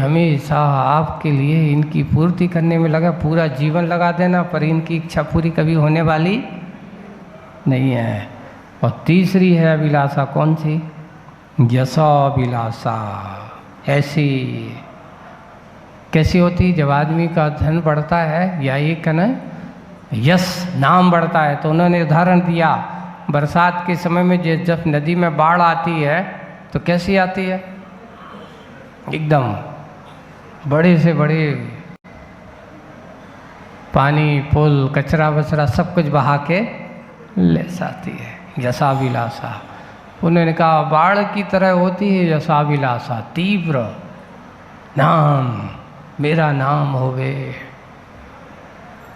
हमेशा आपके लिए इनकी पूर्ति करने में लगा, पूरा जीवन लगा देना, पर इनकी इच्छा पूरी कभी होने वाली नहीं है। और तीसरी है अभिलाषा, कौन सी? यशाभिलाषा। ऐसी कैसी होती? जब आदमी का धन बढ़ता है या एक है ना यश नाम बढ़ता है, तो उन्होंने उदाहरण दिया बरसात के समय में जब नदी में बाढ़ आती है तो कैसी आती है? एकदम बड़े से बड़े पानी, पुल, कचरा वचरा सब कुछ बहा के ले जाती है। यशाभिलाषा। उन्होंने कहा बाढ़ की तरह होती है यशाभिलाषा, तीव्र नाम, मेरा नाम होवे,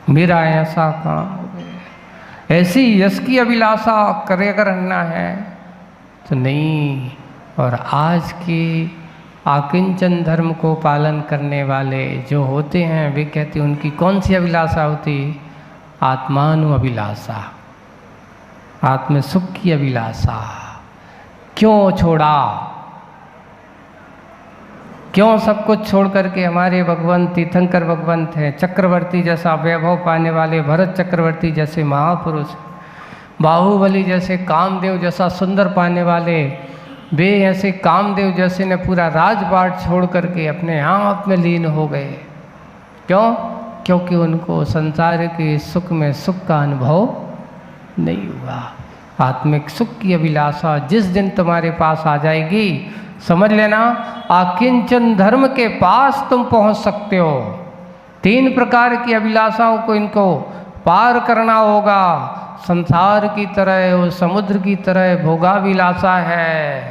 मेरा ऐसा काम होवे। ऐसी यश की अभिलाषा करे अगर रहना है तो नहीं। और आज के आकिंचन धर्म को पालन करने वाले जो होते हैं वे कहते हैं उनकी कौन सी अभिलाषा होती? आत्मानु अभिलाषा, आत्म सुख की अभिलाषा। क्यों छोड़ा? क्यों सब कुछ छोड़ करके हमारे भगवान तीर्थंकर भगवंत हैं, चक्रवर्ती जैसा वैभव पाने वाले भरत चक्रवर्ती जैसे महापुरुष, बाहुबली जैसे, कामदेव जैसा सुंदर पाने वाले, वे ऐसे कामदेव जैसे ने पूरा राजपाट छोड़ करके अपने आप में लीन हो गए। क्यों? क्योंकि उनको संसार के सुख में सुख का अनुभव नहीं हुआ। आत्मिक सुख की अभिलाषा जिस दिन तुम्हारे पास आ जाएगी, समझ लेना आकिंचन धर्म के पास तुम पहुंच सकते हो। 3 प्रकार की अभिलाषाओं को इनको पार करना होगा। संसार की तरह, उस समुद्र की तरह भोगाभिलाषा है,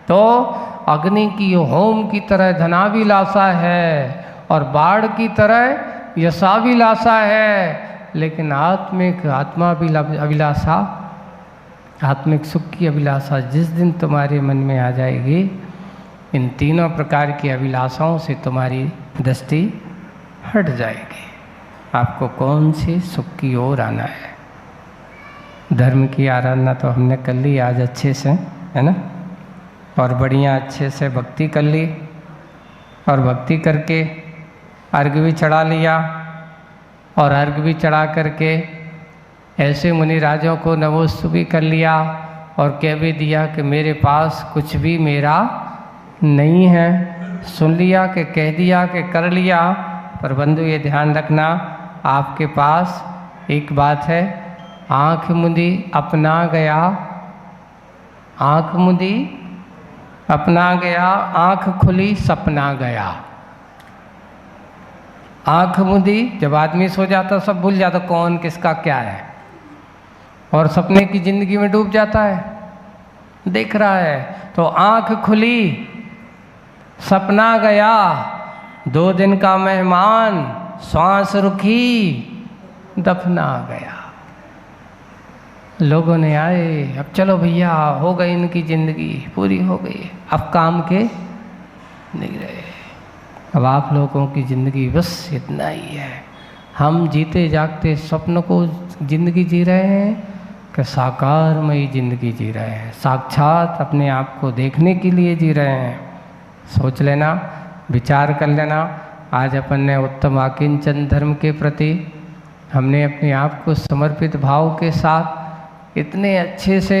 तो अग्नि की, होम की तरह धनाभिलाषा है, और बाढ़ की तरह यशाभिलाषा है। लेकिन आत्मिक अभिलाषा, आत्मिक सुख की अभिलाषा जिस दिन तुम्हारे मन में आ जाएगी, इन तीनों प्रकार की अभिलाषाओं से तुम्हारी दृष्टि हट जाएगी। आपको कौन सी सुख की ओर आना है? धर्म की आराधना तो हमने कर ली आज अच्छे से, है ना, और बढ़िया अच्छे से भक्ति कर ली, और भक्ति करके अर्घ भी चढ़ा लिया, और अर्घ भी चढ़ा करके ऐसे मुनि राजों को नमोस्तु भी कर लिया, और कह भी दिया कि मेरे पास कुछ भी मेरा नहीं है। सुन लिया कि कह दिया कि कर लिया, पर बंधु ये ध्यान रखना, आपके पास एक बात है, आँख मुंदी अपना गया, आँख मुंदी अपना गया, आँख खुली सपना गया। आँख मुंदी, जब आदमी सो जाता सब भूल जाता कौन किसका क्या है, और सपने की जिंदगी में डूब जाता है, देख रहा है। तो आँख खुली सपना गया, 2 दिन का मेहमान श्वास रुकी दफना गया। लोगों ने आए, अब चलो भैया हो गई इनकी जिंदगी पूरी हो गई, अब काम के नहीं रहे। अब आप लोगों की ज़िंदगी बस इतना ही है। हम जीते जागते स्वप्न को ज़िंदगी जी रहे हैं कि साकारमयी ज़िंदगी जी रहे हैं, साक्षात अपने आप को देखने के लिए जी रहे हैं। सोच लेना, विचार कर लेना। आज अपन ने उत्तम आकिंचन धर्म के प्रति हमने अपने आप को समर्पित भाव के साथ, इतने अच्छे से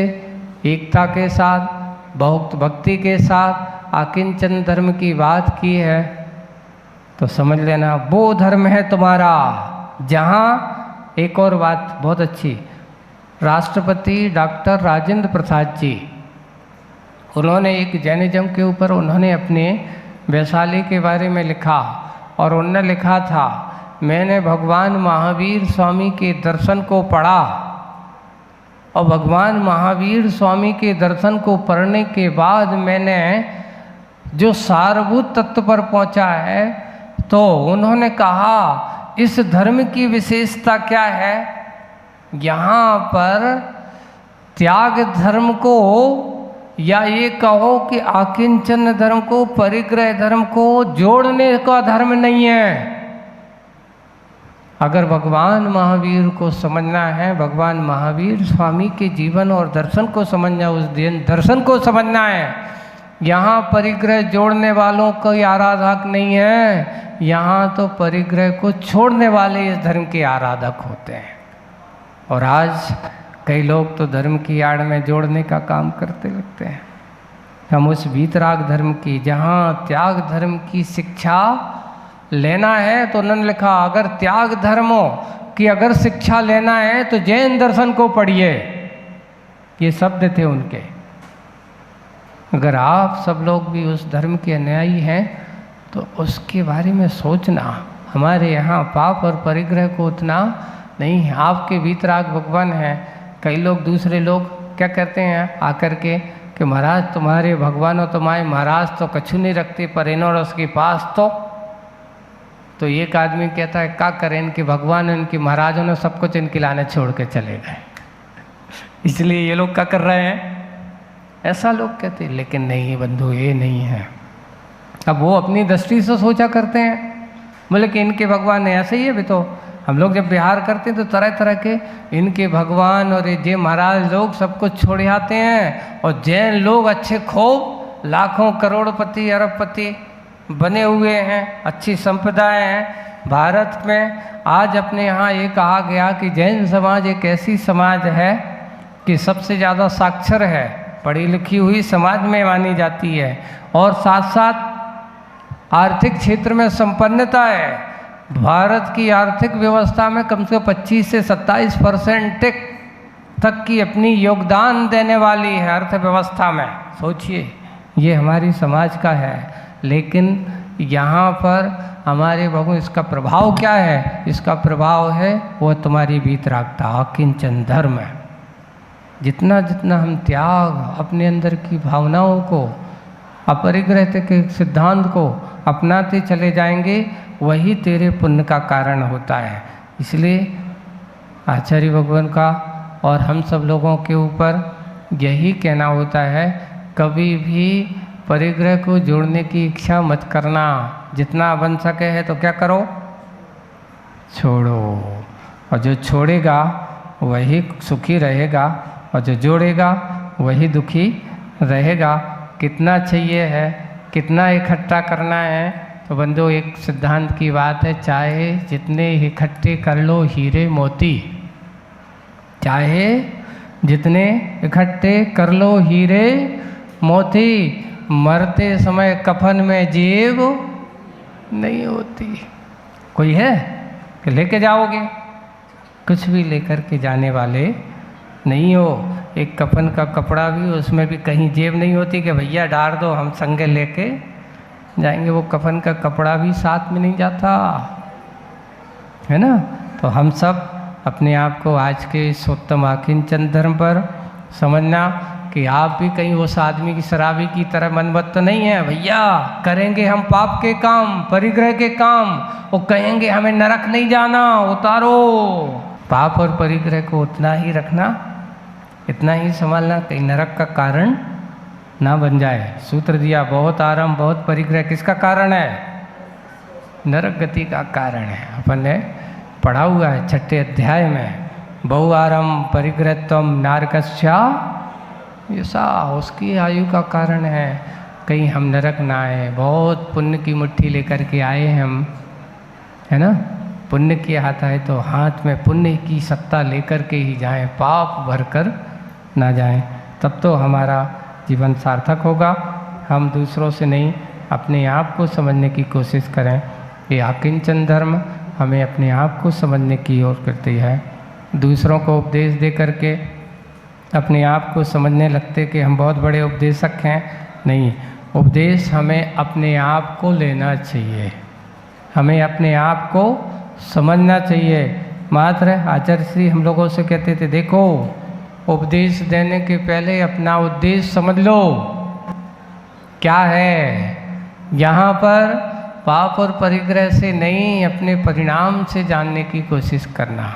एकता के साथ, बहुत भक्ति के साथ आकिंचन धर्म की बात की है, तो समझ लेना वो धर्म है तुम्हारा। जहाँ एक और बात बहुत अच्छी, राष्ट्रपति डॉक्टर राजेंद्र प्रसाद जी, उन्होंने एक जैनिज्म के ऊपर उन्होंने अपने वैशाली के बारे में लिखा, और उन्होंने लिखा था, मैंने भगवान महावीर स्वामी के दर्शन को पढ़ा, और भगवान महावीर स्वामी के दर्शन को पढ़ने के बाद मैंने जो सारभूत तत्व पर पहुंचा है, तो उन्होंने कहा इस धर्म की विशेषता क्या है, यहाँ पर त्याग धर्म को, या ये कहो कि आकिंचन धर्म को, परिग्रह धर्म को जोड़ने का धर्म नहीं है। अगर भगवान महावीर को समझना है, भगवान महावीर स्वामी के जीवन और दर्शन को समझना, उस दिन दर्शन को समझना है, यहाँ परिग्रह जोड़ने वालों कोई आराधक नहीं है, यहाँ तो परिग्रह को छोड़ने वाले इस धर्म के आराधक होते हैं। और आज कई लोग तो धर्म की आड़ में जोड़ने का काम करते लगते हैं। हम उस वीतराग धर्म की, जहाँ त्याग धर्म की शिक्षा लेना है, तो उन्होंने लिखा अगर त्याग धर्मों की अगर शिक्षा लेना है तो जैन दर्शन को पढ़िए, ये शब्द थे उनके। अगर आप सब लोग भी उस धर्म के अनुयायी हैं तो उसके बारे में सोचना। हमारे यहाँ पाप और परिग्रह को उतना नहीं है। आपके वीतराग भगवान हैं, कई लोग दूसरे लोग क्या कहते हैं आकर के कि महाराज तुम्हारे भगवान हो, तुम्हारे महाराज तो कछु नहीं रखते, पर इन्होंने उसके पास तो एक आदमी कहता है क्या करें, इनके भगवान इनके महाराजों ने सब कुछ इनके लाने छोड़ के चले गए, इसलिए ये लोग क्या कर रहे हैं, ऐसा लोग कहते हैं। लेकिन नहीं बंधु, ये नहीं है। अब वो अपनी दृष्टि से सोचा करते हैं, बोले कि इनके भगवान ऐसे ही है। भी तो हम लोग जब बिहार करते हैं तो तरह तरह के इनके भगवान और ये जय महाराज लोग सब कुछ छोड़ आते हैं, और जैन लोग अच्छे खूब लाखों करोड़पति अरबपति बने हुए हैं, अच्छी संप्रदाय हैं। भारत में आज अपने यहाँ ये कहा गया कि जैन समाज एक ऐसी समाज है कि सबसे ज़्यादा साक्षर है, पढ़ी लिखी हुई समाज में मानी जाती है, और साथ साथ आर्थिक क्षेत्र में संपन्नता है। भारत की आर्थिक व्यवस्था में कम से कम 25 से 27% तक की अपनी योगदान देने वाली है अर्थव्यवस्था में। सोचिए, ये हमारी समाज का है। लेकिन यहाँ पर हमारे भगवान, इसका प्रभाव क्या है? इसका प्रभाव है वो तुम्हारी वीतरागता, अकिंचन धर्म है। जितना जितना हम त्याग, अपने अंदर की भावनाओं को, अपरिग्रह के सिद्धांत को अपनाते चले जाएंगे, वही तेरे पुण्य का कारण होता है। इसलिए आचार्य भगवान का और हम सब लोगों के ऊपर यही कहना होता है, कभी भी परिग्रह को जोड़ने की इच्छा मत करना। जितना बन सके है तो क्या करो, छोड़ो। और जो छोड़ेगा वही सुखी रहेगा, और जो जोड़ेगा वही दुखी रहेगा। कितना चाहिए है, कितना इकट्ठा करना है, तो बंधु एक सिद्धांत की बात है, चाहे जितने इकट्ठे कर लो हीरे मोती, चाहे जितने इकट्ठे कर लो हीरे मोती, मरते समय कफन में जेब नहीं होती। कोई है कि लेके जाओगे? कुछ भी लेकर के जाने वाले नहीं हो। एक कफन का कपड़ा भी, उसमें भी कहीं जेब नहीं होती कि भैया डाल दो हम संगे लेके जाएंगे। वो कफन का कपड़ा भी साथ में नहीं जाता, है ना। तो हम सब अपने आप को आज के इस उत्तम अकिंचन धर्म पर समझना कि आप भी कहीं उस आदमी की शराबी की तरह मनबत तो नहीं है। भैया करेंगे हम पाप के काम, परिग्रह के काम, वो कहेंगे हमें नरक नहीं जाना, उतारो। पाप और परिग्रह को उतना ही रखना, इतना ही संभालना, कहीं नरक का कारण ना बन जाए। सूत्र दिया, बहुत आराम बहुत परिग्रह किसका कारण है? नरक गति का कारण है। अपन ने पढ़ा हुआ है 6ठे अध्याय में, बहु आरम परिग्रहत्वम नारकस्या ऐसा, उसकी आयु का कारण है। कहीं हम नरक ना आए। बहुत पुण्य की मुट्ठी लेकर के आए हम, है ना। पुण्य के हाथ आए तो हाथ में पुण्य की सत्ता लेकर के ही जाएं, पाप भरकर ना जाएं, तब तो हमारा जीवन सार्थक होगा। हम दूसरों से नहीं, अपने आप को समझने की कोशिश करें। ये अकिंचन धर्म हमें अपने आप को समझने की ओर करती है। दूसरों को उपदेश दे करके अपने आप को समझने लगते कि हम बहुत बड़े उपदेशक हैं। नहीं, उपदेश हमें अपने आप को लेना चाहिए, हमें अपने आप को समझना चाहिए। मात्र आचार्य श्री हम लोगों से कहते थे, देखो उपदेश देने के पहले अपना उद्देश्य समझ लो क्या है। यहाँ पर पाप और परिग्रह से नहीं, अपने परिणाम से जानने की कोशिश करना,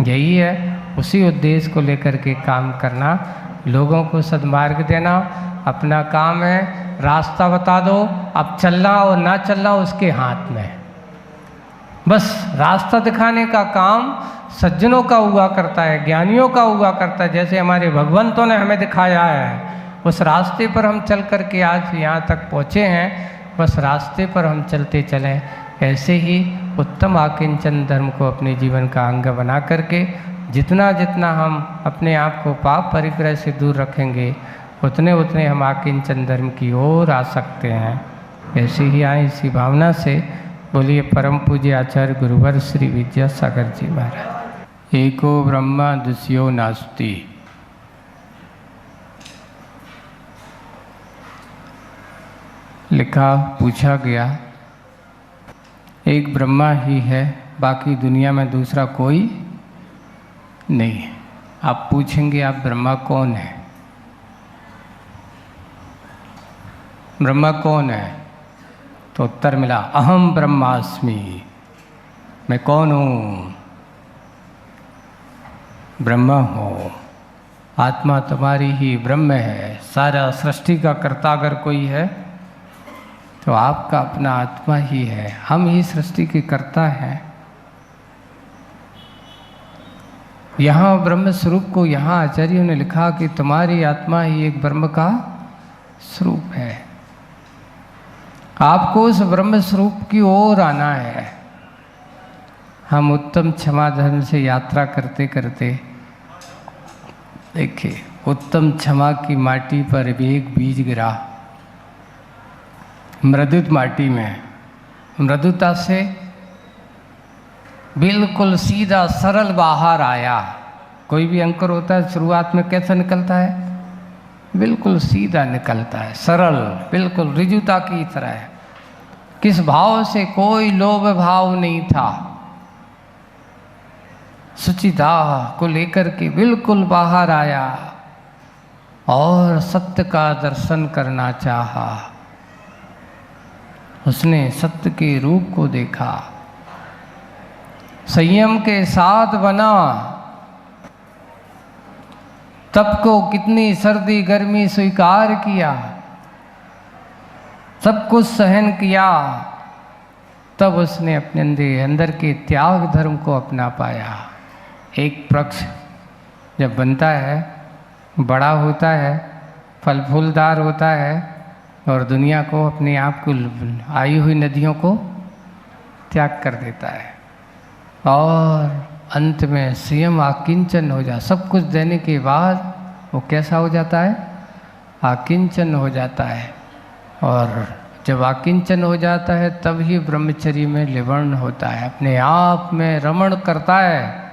यही है। उसी उद्देश्य को लेकर के काम करना, लोगों को सद्मार्ग देना अपना काम है। रास्ता बता दो, अब चलना और ना चलना उसके हाथ में। बस रास्ता दिखाने का काम सज्जनों का हुआ करता है, ज्ञानियों का हुआ करता है। जैसे हमारे भगवंतों ने हमें दिखाया है, उस रास्ते पर हम चल कर के आज यहाँ तक पहुँचे हैं, बस रास्ते पर हम चलते चलें। ऐसे ही उत्तम आकिंचन धर्म को अपने जीवन का अंग बना करके जितना जितना हम अपने आप को पाप परिग्रह से दूर रखेंगे, उतने उतने हम आकिंचन धर्म की ओर आ सकते हैं। ऐसे ही आए इसी भावना से बोलिए परम पूज्य आचार्य गुरुवर श्री विद्यासागर जी महाराज। एको ब्रह्मा द्वितीयो नास्ति। लिखा, पूछा गया, एक ब्रह्मा ही है, बाकी दुनिया में दूसरा कोई नहीं है। आप पूछेंगे आप ब्रह्मा कौन है? ब्रह्मा कौन है? तो उत्तर मिला, अहम ब्रह्मास्मि, मैं कौन हूँ? ब्रह्मा हो। आत्मा तुम्हारी ही ब्रह्म है। सारा सृष्टि का कर्ता अगर कोई है तो आपका अपना आत्मा ही है। हम ही सृष्टि के कर्ता हैं। यहाँ ब्रह्म स्वरूप को यहाँ आचार्यों ने लिखा कि तुम्हारी आत्मा ही एक ब्रह्म का स्वरूप है। आपको उस ब्रह्म स्वरूप की ओर आना है। हम उत्तम क्षमा धर्म से यात्रा करते करते देखिए, उत्तम क्षमा की माटी पर भी एक बीज गिरा, मृदुत माटी में, मृदुता से बिल्कुल सीधा सरल बाहर आया। कोई भी अंकुर होता है शुरुआत में कैसा निकलता है? बिल्कुल सीधा निकलता है, सरल, बिल्कुल ऋजुता की तरह है। किस भाव से? कोई लोभ भाव नहीं था। सुचिता को लेकर के बिल्कुल बाहर आया और सत्य का दर्शन करना चाहा। उसने सत्य के रूप को देखा, संयम के साथ बना। तप को कितनी सर्दी गर्मी स्वीकार किया, सब कुछ सहन किया, तब उसने अपने अंदर के त्याग धर्म को अपना पाया। एक वृक्ष जब बनता है, बड़ा होता है, फल फूलदार होता है और दुनिया को, अपने आप को, आई हुई नदियों को त्याग कर देता है और अंत में स्वयं आकिंचन हो जाता। सब कुछ देने के बाद वो कैसा हो जाता है? आकिंचन हो जाता है। और जब आकिंचन हो जाता है तब ही ब्रह्मचर्य में लिवण होता है, अपने आप में रमण करता है।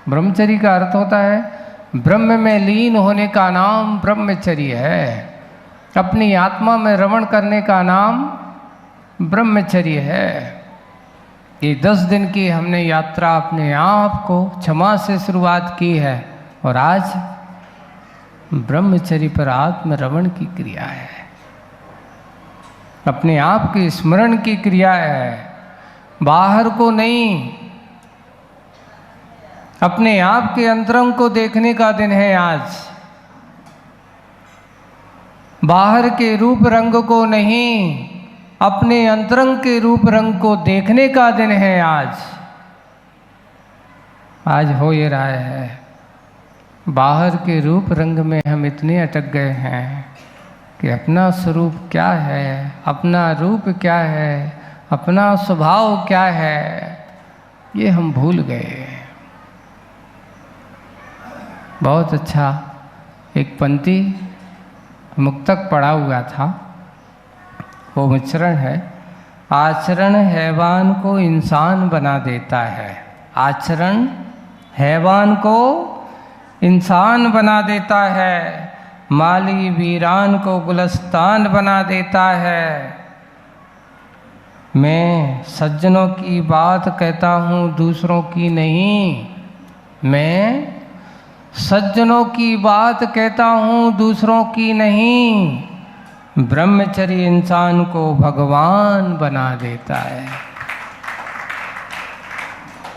ब्रह्मचर्य का अर्थ होता है ब्रह्म में लीन होने का नाम ब्रह्मचर्य है। अपनी आत्मा में रमण करने का नाम ब्रह्मचर्य है। ये 10 दिन की हमने यात्रा अपने आप को क्षमा से शुरुआत की है और आज ब्रह्मचर्य पर आत्म रमण की क्रिया है, अपने आप के स्मरण की क्रिया है, बाहर को नहीं। अपने आप के अंतरंग को देखने का दिन है आज, बाहर के रूप रंग को नहीं, अपने अंतरंग के रूप रंग को देखने का दिन है आज। आज हो ये रहा है, बाहर के रूप रंग में हम इतने अटक गए हैं कि अपना स्वरूप क्या है, अपना रूप क्या है, अपना स्वभाव क्या है, ये हम भूल गए। बहुत अच्छा एक पंक्ति मुक्तक पढ़ा हुआ था, वो उच्चारण है, आचरण हैवान को इंसान बना देता है। आचरण हैवान को इंसान बना देता है, माली वीरान को गुलस्तान बना देता है। मैं सज्जनों की बात कहता हूँ, दूसरों की नहीं। मैं सज्जनों की बात कहता हूँ, दूसरों की नहीं। ब्रह्मचर्य इंसान को भगवान बना देता है।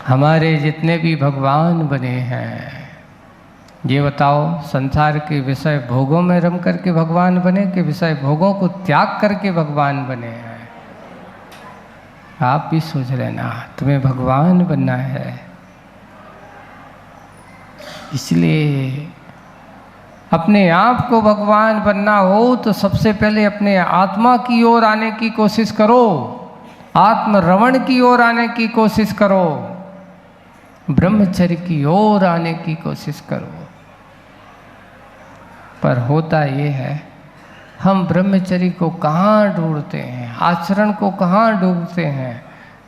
हमारे जितने भी भगवान बने हैं, ये बताओ, संसार के विषय भोगों में रम करके भगवान बने कि विषय भोगों को त्याग करके भगवान बने हैं? आप भी सोच लेना, तुम्हें भगवान बनना है। इसलिए अपने आप को भगवान बनना हो तो सबसे पहले अपने आत्मा की ओर आने की कोशिश करो, आत्मरमण की ओर आने की कोशिश करो, ब्रह्मचर्य की ओर आने की कोशिश करो। पर होता ये है, हम ब्रह्मचर्य को कहाँ ढूंढते हैं, आचरण को कहाँ ढूंढते हैं?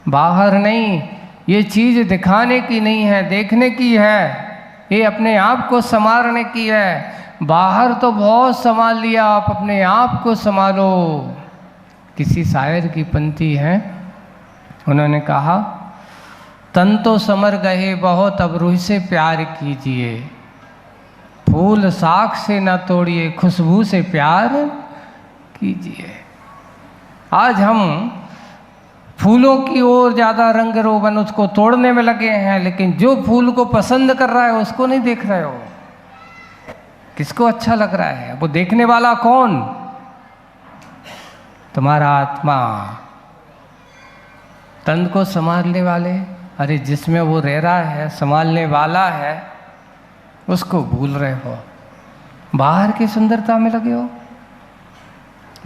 बाहर नहीं, ये चीज़ दिखाने की नहीं है, देखने की है, ये अपने आप को संवारने की है। बाहर तो बहुत संभाल लिया, आप अपने आप को संभालो। किसी शायर की पंक्ति है, उन्होंने कहा, तन तो समर गए बहुत, अब रूह से प्यार कीजिए, फूल साख से न तोड़िए, खुशबू से प्यार कीजिए। आज हम फूलों की ओर ज़्यादा रंग रोगन उसको तोड़ने में लगे हैं, लेकिन जो फूल को पसंद कर रहा है उसको नहीं देख रहे हो। किसको अच्छा लग रहा है? वो देखने वाला कौन? तुम्हारा आत्मा। तन को संभालने वाले, अरे जिसमें वो रह रहा है, संभालने वाला है, उसको भूल रहे हो। बाहर की सुंदरता में लगे हो,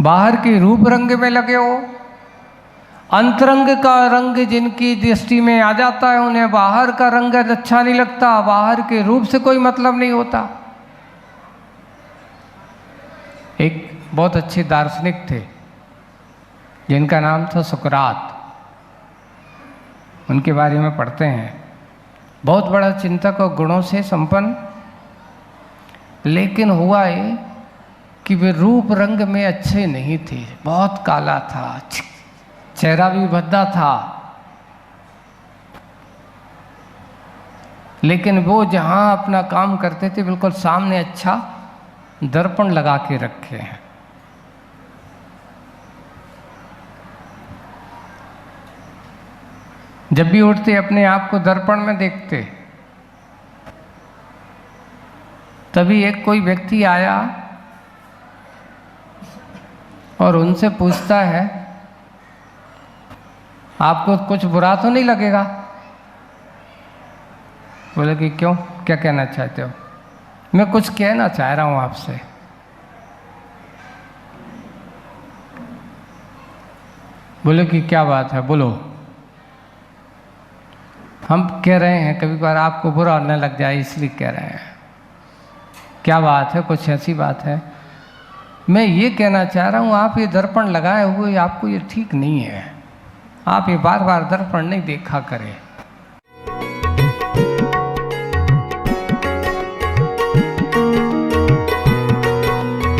बाहर के रूप रंग में लगे हो। अंतरंग का रंग जिनकी दृष्टि में आ जाता है, उन्हें बाहर का रंग अच्छा नहीं लगता, बाहर के रूप से कोई मतलब नहीं होता। एक बहुत अच्छे दार्शनिक थे जिनका नाम था सुकरात, उनके बारे में पढ़ते हैं। बहुत बड़ा चिंतक और गुणों से संपन्न, लेकिन हुआ ये कि वे रूप रंग में अच्छे नहीं थे। बहुत काला था, चेहरा भी भद्दा था, लेकिन वो जहाँ अपना काम करते थे बिल्कुल सामने अच्छा दर्पण लगा के रखे हैं। जब भी उठते अपने आप को दर्पण में देखते, तभी एक कोई व्यक्ति आया और उनसे पूछता है, आपको कुछ बुरा तो नहीं लगेगा? बोले कि क्यों, क्या कहना चाहते हो? मैं कुछ कहना चाह रहा हूं आपसे। बोले कि क्या बात है, बोलो। हम कह रहे हैं कभी बार आपको बुरा न लग जाए इसलिए कह रहे हैं। क्या बात है, कुछ ऐसी बात है? मैं ये कहना चाह रहा हूँ, आप ये दर्पण लगाए हुए आपको ये ठीक नहीं है, आप ये बार बार दर्पण नहीं देखा करें।